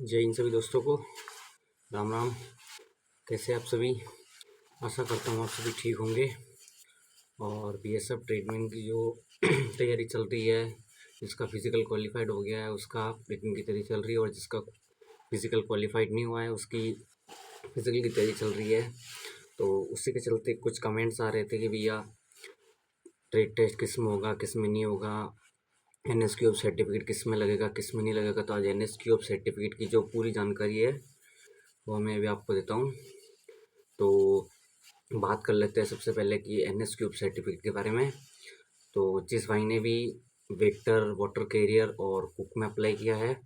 जय हिंद सभी दोस्तों को। राम राम। कैसे आप सभी? आशा करता हूँ आप सभी ठीक होंगे। और बीएसएफ ट्रीटमेंट की जो तैयारी चल रही है, जिसका फिज़िकल क्वालिफाइड हो गया है उसका ट्रीटमेंट की तैयारी चल रही है, और जिसका फिज़िकल क्वालिफाइड नहीं हुआ है उसकी फिज़िकल की तैयारी चल रही है। तो उसी के चलते कुछ कमेंट्स आ रहे थे कि भैया ट्रेड टेस्ट किस में होगा, किस में नहीं होगा, NSQ ऑफ सर्टिफिकेट किस में लगेगा, किस में नहीं लगेगा। तो आज NSQ ऑफ सर्टिफिकेट की जो पूरी जानकारी है वो मैं अभी आपको देता हूँ। तो बात कर लेते हैं सबसे पहले कि NSQ ऑफ सर्टिफिकेट के बारे में। तो जिस भाई ने भी वेक्टर, वाटर कैरियर और कुक में अप्लाई किया है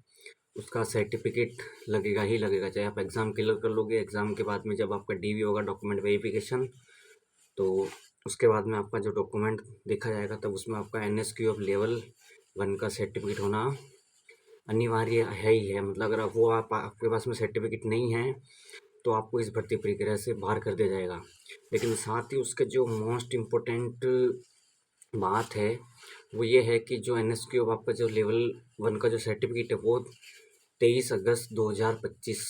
उसका सर्टिफिकेट लगेगा ही लगेगा, चाहे आप एग्ज़ाम क्लियर कर लोगे। एग्ज़ाम के बाद में जब आपका DV होगा, डॉक्यूमेंट वेरिफिकेशन, तो उसके बाद में आपका जो डॉक्यूमेंट देखा जाएगा तब उसमें आपका NSQ ऑफ लेवल 1 का सर्टिफिकेट होना अनिवार्य है ही है। मतलब अगर आपके पास में सर्टिफिकेट नहीं है तो आपको इस भर्ती प्रक्रिया से बाहर कर दिया जाएगा। लेकिन साथ ही उसके जो मोस्ट इम्पोर्टेंट बात है वो ये है कि जो NSQ ऑफ आपका जो लेवल 1 का जो सर्टिफिकेट है वो 23 अगस्त 2025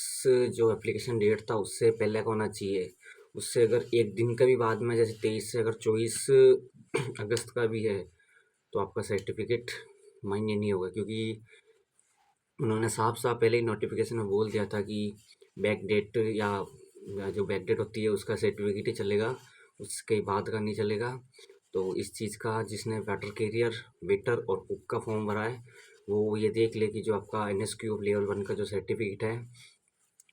जो एप्लीकेशन डेट था उससे पहले का होना चाहिए। उससे अगर एक दिन का भी बाद में, जैसे 23 से अगर 24 अगस्त का भी है, तो आपका सर्टिफिकेट मान्य नहीं होगा, क्योंकि उन्होंने साफ साफ पहले ही नोटिफिकेशन में बोल दिया था कि बैक डेट या जो बैक डेट होती है उसका सर्टिफिकेट ही चलेगा, उसके बाद का नहीं चलेगा। तो इस चीज़ का जिसने वाटर कैरियर, वेटर और कुक का फॉर्म भरा है वो ये देख ले कि जो आपका NSQ ऑफ लेवल 1 का जो सर्टिफिकेट है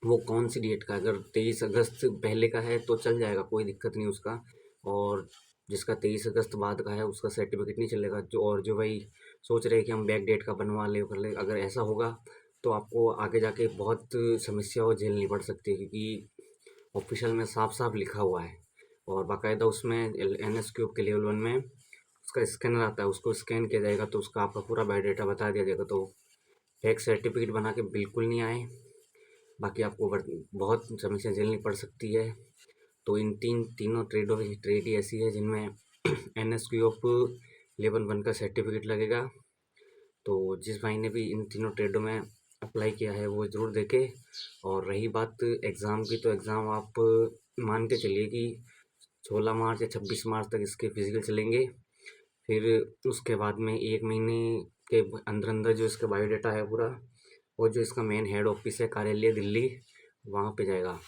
वो कौन सी डेट का। अगर 23 अगस्त पहले का है तो चल जाएगा, कोई दिक्कत नहीं उसका। और जिसका 23 अगस्त बाद का है उसका सर्टिफिकेट नहीं चलेगा। जो भाई सोच रहे हैं कि हम बैक डेट का बनवा ले कर ले, अगर ऐसा होगा तो आपको आगे जाके बहुत समस्याओं झेलनी पड़ सकती है, क्योंकि ऑफिशियल में साफ साफ लिखा हुआ है और बाकायदा उसमें NSQ के लेवल 1 में उसका स्कैनर आता है, उसको स्कैन किया जाएगा तो उसका आपका पूरा बायोडाटा बता दिया जाएगा। तो फेक सर्टिफिकेट बना के बिल्कुल नहीं आए, बाकी आपको बहुत समस्या झेलनी पड़ सकती है। तो इन तीनों ट्रेड ही ऐसी है जिनमें NSQ ऑफ लेवल 1 का सर्टिफिकेट लगेगा। तो जिस भाई ने भी इन तीनों ट्रेडों में अप्लाई किया है वो ज़रूर देखे। और रही बात एग्ज़ाम की, तो एग्ज़ाम आप मान के चलिए कि 16 मार्च या 26 मार्च तक इसके फिजिकल चलेंगे। फिर उसके बाद में 1 महीने के अंदर अंदर जो इसका बायोडाटा है पूरा, और जो इसका मेन हेड ऑफिस है कार्यालय दिल्ली, वहाँ पे जाएगा।